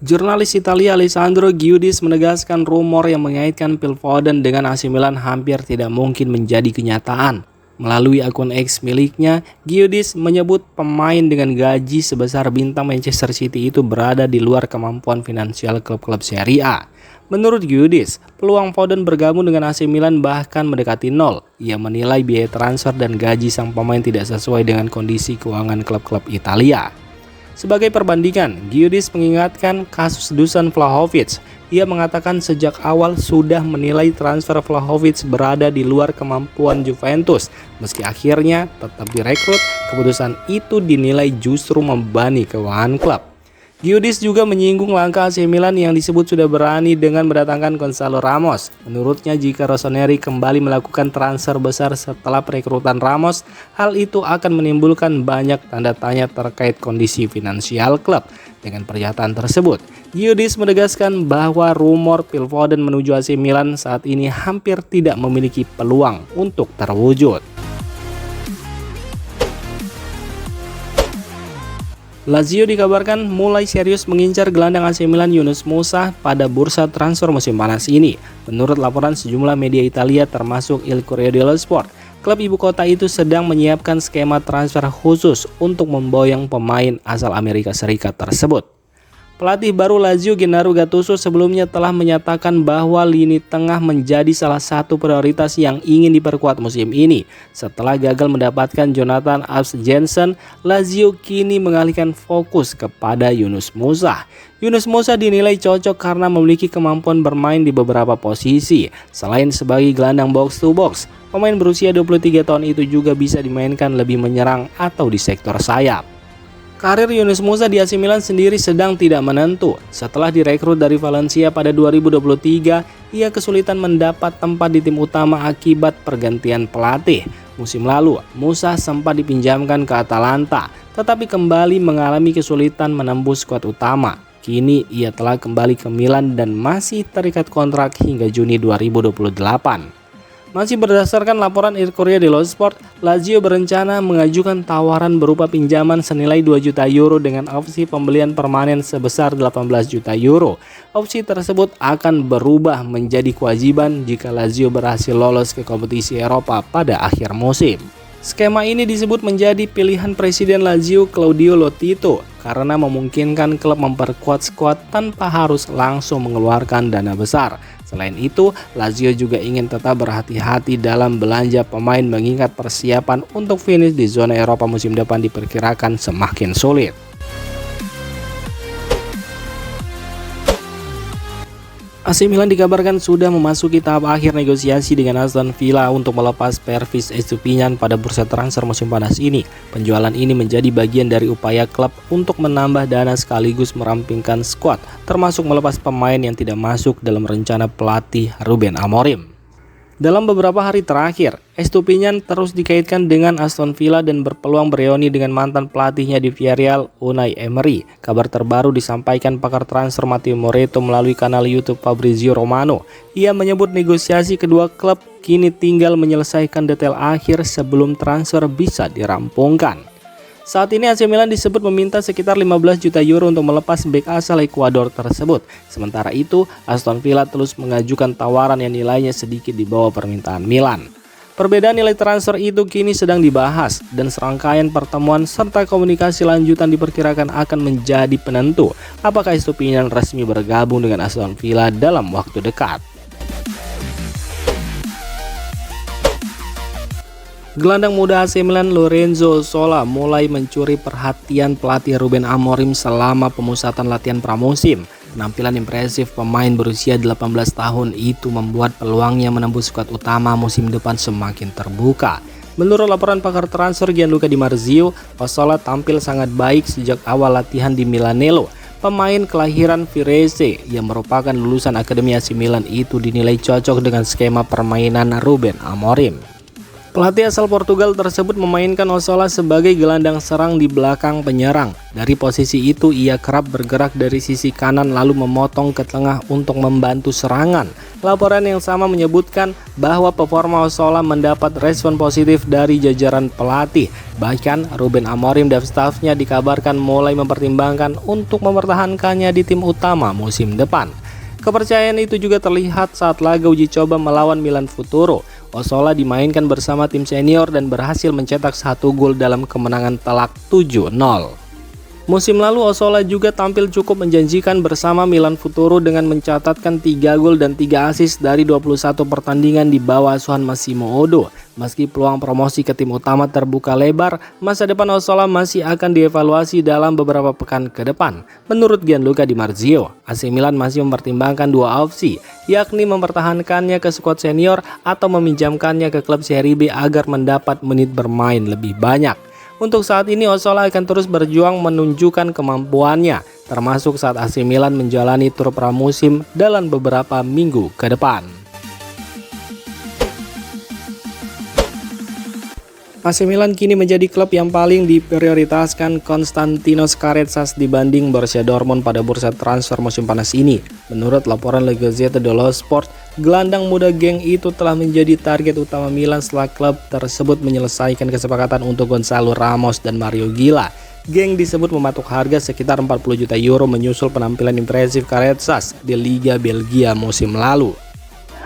Jurnalis Italia Alessandro Giudice menegaskan rumor yang mengaitkan Phil Foden dengan AC Milan hampir tidak mungkin menjadi kenyataan. Melalui akun X miliknya, Giudice menyebut pemain dengan gaji sebesar bintang Manchester City itu berada di luar kemampuan finansial klub-klub Serie A. Menurut Giudice, peluang Foden bergabung dengan AC Milan bahkan mendekati nol. Ia menilai biaya transfer dan gaji sang pemain tidak sesuai dengan kondisi keuangan klub-klub Italia. Sebagai perbandingan, Giudice mengingatkan kasus Dusan Vlahovic. Ia mengatakan sejak awal sudah menilai transfer Vlahovic berada di luar kemampuan Juventus. Meski akhirnya tetap direkrut, keputusan itu dinilai justru membebani keuangan klub. Giudice juga menyinggung langkah AC Milan yang disebut sudah berani dengan mendatangkan Gonzalo Ramos. Menurutnya, jika Rossoneri kembali melakukan transfer besar setelah perekrutan Ramos, hal itu akan menimbulkan banyak tanda tanya terkait kondisi finansial klub. Dengan pernyataan tersebut, Giudice menegaskan bahwa rumor Phil Foden menuju AC Milan saat ini hampir tidak memiliki peluang untuk terwujud. Lazio dikabarkan mulai serius mengincar gelandang AC Milan Yunus Musah pada bursa transfer musim panas ini. Menurut laporan sejumlah media Italia termasuk Il Corriere dello Sport, klub ibu kota itu sedang menyiapkan skema transfer khusus untuk memboyong pemain asal Amerika Serikat tersebut. Pelatih baru Lazio Gennaro Gattuso sebelumnya telah menyatakan bahwa lini tengah menjadi salah satu prioritas yang ingin diperkuat musim ini. Setelah gagal mendapatkan Jonathan Alves Jensen, Lazio kini mengalihkan fokus kepada Yunus Musah. Yunus Musah dinilai cocok karena memiliki kemampuan bermain di beberapa posisi. Selain sebagai gelandang box to box, pemain berusia 23 tahun itu juga bisa dimainkan lebih menyerang atau di sektor sayap. Karir Yunus Musah di AC Milan sendiri sedang tidak menentu. Setelah direkrut dari Valencia pada 2023, ia kesulitan mendapat tempat di tim utama akibat pergantian pelatih. Musim lalu, Musah sempat dipinjamkan ke Atalanta, tetapi kembali mengalami kesulitan menembus skuad utama. Kini ia telah kembali ke Milan dan masih terikat kontrak hingga Juni 2028. Masih berdasarkan laporan Il Corriere dello Sport, Lazio berencana mengajukan tawaran berupa pinjaman senilai 2 juta euro dengan opsi pembelian permanen sebesar 18 juta euro. Opsi tersebut akan berubah menjadi kewajiban jika Lazio berhasil lolos ke kompetisi Eropa pada akhir musim. Skema ini disebut menjadi pilihan Presiden Lazio Claudio Lotito karena memungkinkan klub memperkuat skuad tanpa harus langsung mengeluarkan dana besar. Selain itu, Lazio juga ingin tetap berhati-hati dalam belanja pemain mengingat persiapan untuk finish di zona Eropa musim depan diperkirakan semakin sulit. AC Milan dikabarkan sudah memasuki tahap akhir negosiasi dengan Aston Villa untuk melepas Pervis Estupiñán pada bursa transfer musim panas ini. Penjualan ini menjadi bagian dari upaya klub untuk menambah dana sekaligus merampingkan skuad, termasuk melepas pemain yang tidak masuk dalam rencana pelatih Ruben Amorim. Dalam beberapa hari terakhir, Estupiñán terus dikaitkan dengan Aston Villa dan berpeluang bereuni dengan mantan pelatihnya di Villarreal, Unai Emery. Kabar terbaru disampaikan pakar transfer Matteo Moretto melalui kanal YouTube Fabrizio Romano. Ia menyebut negosiasi kedua klub kini tinggal menyelesaikan detail akhir sebelum transfer bisa dirampungkan. Saat ini AC Milan disebut meminta sekitar 15 juta euro untuk melepas bek asal Ekuador tersebut. Sementara itu, Aston Villa terus mengajukan tawaran yang nilainya sedikit di bawah permintaan Milan. Perbedaan nilai transfer itu kini sedang dibahas dan serangkaian pertemuan serta komunikasi lanjutan diperkirakan akan menjadi penentu apakah Estupiñán resmi bergabung dengan Aston Villa dalam waktu dekat. Gelandang muda AC Milan Lorenzo Zola mulai mencuri perhatian pelatih Ruben Amorim selama pemusatan latihan pramusim. Penampilan impresif pemain berusia 18 tahun itu membuat peluangnya menembus skuad utama musim depan semakin terbuka. Menurut laporan pakar transfer Gianluca Di Marzio, Zola tampil sangat baik sejak awal latihan di Milanello. Pemain kelahiran Firenze yang merupakan lulusan Akademi AC Milan itu dinilai cocok dengan skema permainan Ruben Amorim. Pelatih asal Portugal tersebut memainkan Ozzola sebagai gelandang serang di belakang penyerang. Dari posisi itu ia kerap bergerak dari sisi kanan lalu memotong ke tengah untuk membantu serangan. Laporan yang sama menyebutkan bahwa performa Ozzola mendapat respon positif dari jajaran pelatih. Bahkan Ruben Amorim dan stafnya dikabarkan mulai mempertimbangkan untuk mempertahankannya di tim utama musim depan. Kepercayaan itu juga terlihat saat laga uji coba melawan Milan Futuro. Ozzola dimainkan bersama tim senior dan berhasil mencetak 1 gol dalam kemenangan telak 7-0. Musim lalu Ozzola juga tampil cukup menjanjikan bersama Milan Futuro dengan mencatatkan 3 gol dan 3 assist dari 21 pertandingan di bawah asuhan Massimo Oddo. Meski peluang promosi ke tim utama terbuka lebar, masa depan Ozzola masih akan dievaluasi dalam beberapa pekan ke depan. Menurut Gianluca Di Marzio, AC Milan masih mempertimbangkan 2 opsi, yakni mempertahankannya ke skuad senior atau meminjamkannya ke klub Serie B agar mendapat menit bermain lebih banyak. Untuk saat ini Ozzola akan terus berjuang menunjukkan kemampuannya, termasuk saat AC Milan menjalani tur pramusim dalam beberapa minggu ke depan. AC Milan kini menjadi klub yang paling diprioritaskan Konstantinos Karetzas dibanding Borussia Dortmund pada bursa transfer musim panas ini. Menurut laporan La Gazzetta dello Sport, gelandang muda geng itu telah menjadi target utama Milan setelah klub tersebut menyelesaikan kesepakatan untuk Gonzalo Ramos dan Mario Gila. Geng disebut mematok harga sekitar 40 juta euro menyusul penampilan impresif Karetzas di Liga Belgia musim lalu.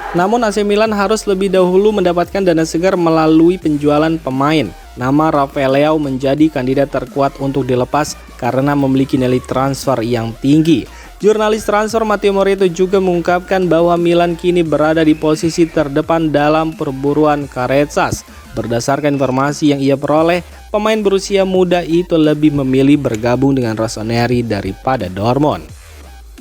Namun AC Milan harus lebih dahulu mendapatkan dana segar melalui penjualan pemain. Nama Rafael Leao menjadi kandidat terkuat untuk dilepas karena memiliki nilai transfer yang tinggi. Jurnalis transfer Matteo Moretto juga mengungkapkan bahwa Milan kini berada di posisi terdepan dalam perburuan Karetzas. Berdasarkan informasi yang ia peroleh, pemain berusia muda itu lebih memilih bergabung dengan Rossoneri daripada Dortmund.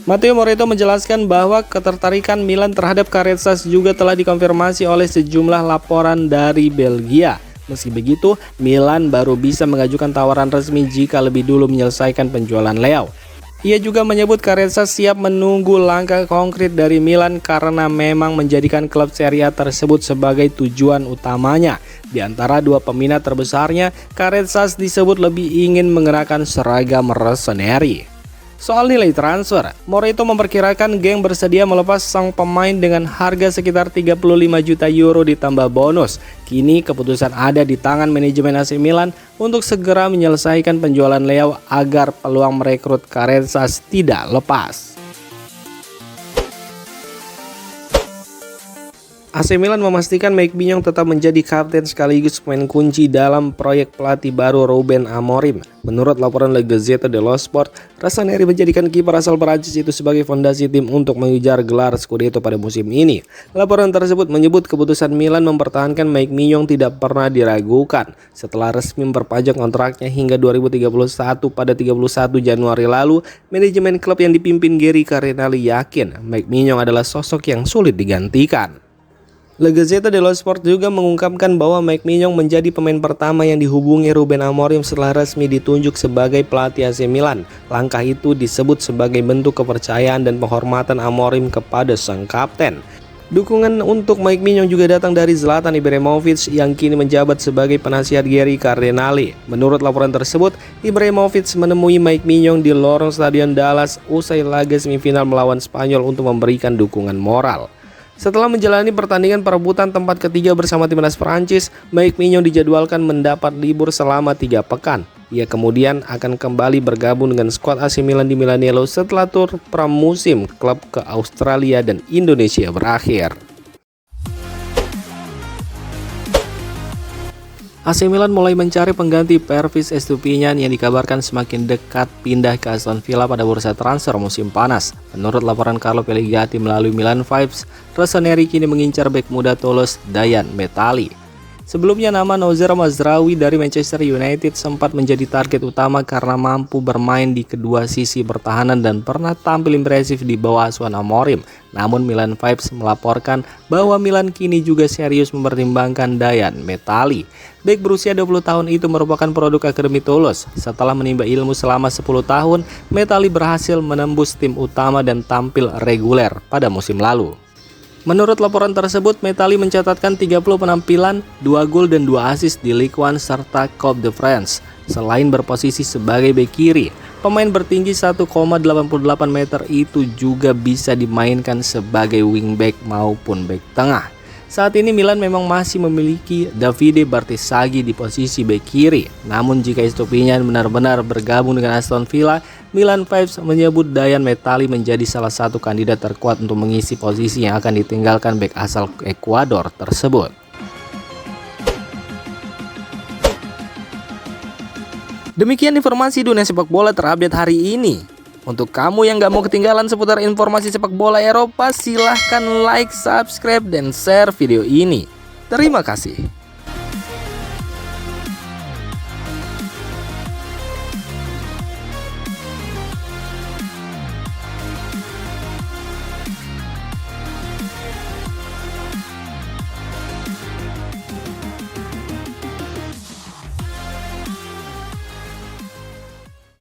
Matteo Moretto menjelaskan bahwa ketertarikan Milan terhadap Karetzas juga telah dikonfirmasi oleh sejumlah laporan dari Belgia. Meski begitu, Milan baru bisa mengajukan tawaran resmi jika lebih dulu menyelesaikan penjualan Leao. Ia juga menyebut Karetzas siap menunggu langkah konkret dari Milan karena memang menjadikan klub Serie A tersebut sebagai tujuan utamanya. Di antara 2 peminat terbesarnya, Karetzas disebut lebih ingin mengenakan seragam Rossoneri. Soal nilai transfer, Moretto memperkirakan geng bersedia melepas sang pemain dengan harga sekitar 35 juta euro ditambah bonus. Kini keputusan ada di tangan manajemen AC Milan untuk segera menyelesaikan penjualan Leao agar peluang merekrut Karetzas tidak lepas. AC Milan memastikan Mike Maignan tetap menjadi kapten sekaligus pemain kunci dalam proyek pelatih baru Ruben Amorim. Menurut laporan La Gazzetta dello Sport, Rossoneri menjadikan kiper asal Prancis itu sebagai fondasi tim untuk mengejar gelar Scudetto pada musim ini. Laporan tersebut menyebut keputusan Milan mempertahankan Mike Maignan tidak pernah diragukan. Setelah resmi memperpanjang kontraknya hingga 2031 pada 31 Januari lalu, manajemen klub yang dipimpin Geri Cardinali yakin Mike Maignan adalah sosok yang sulit digantikan. La Gazzetta dello Sport juga mengungkapkan bahwa Mike Maignan menjadi pemain pertama yang dihubungi Ruben Amorim setelah resmi ditunjuk sebagai pelatih AC Milan. Langkah itu disebut sebagai bentuk kepercayaan dan penghormatan Amorim kepada sang kapten. Dukungan untuk Mike Maignan juga datang dari Zlatan Ibrahimovic yang kini menjabat sebagai penasihat Geri Cardinali. Menurut laporan tersebut, Ibrahimovic menemui Mike Maignan di lorong Stadion Dallas usai laga semifinal melawan Spanyol untuk memberikan dukungan moral. Setelah menjalani pertandingan perebutan tempat ketiga bersama timnas Prancis, Mike Maignan dijadwalkan mendapat libur selama 3 pekan. Ia kemudian akan kembali bergabung dengan skuad AC Milan di Milanello setelah tur pramusim klub ke Australia dan Indonesia berakhir. AC Milan mulai mencari pengganti Pervis Estupiñán yang dikabarkan semakin dekat pindah ke Aston Villa pada bursa transfer musim panas. Menurut laporan Carlo Pellegatti melalui Milan Vibes, Rossoneri kini mengincar bek muda Toulouse Dayan Metali. Sebelumnya nama Nozer Mazraoui dari Manchester United sempat menjadi target utama karena mampu bermain di kedua sisi pertahanan dan pernah tampil impresif di bawah asuhan Amorim. Namun Milan Vibes melaporkan bahwa Milan kini juga serius mempertimbangkan Dayan Metali. Bek berusia 20 tahun itu merupakan produk Akademi Toulouse. Setelah menimba ilmu selama 10 tahun, Metali berhasil menembus tim utama dan tampil reguler pada musim lalu. Menurut laporan tersebut, Metalli mencatatkan 30 penampilan, 2 gol dan 2 assist di Ligue 1 serta Coupe de France. Selain berposisi sebagai bek kiri, pemain bertinggi 1,88 meter itu juga bisa dimainkan sebagai wingback maupun bek tengah. Saat ini Milan memang masih memiliki Davide Bartesaghi di posisi bek kiri. Namun jika Estupiñán benar-benar bergabung dengan Aston Villa, Milan Vibes menyebut Dayan Metalli menjadi salah satu kandidat terkuat untuk mengisi posisi yang akan ditinggalkan bek asal Ekuador tersebut. Demikian informasi dunia sepak bola terupdate hari ini. Untuk kamu yang gak mau ketinggalan seputar informasi sepak bola Eropa, silahkan like, subscribe, dan share video ini. Terima kasih.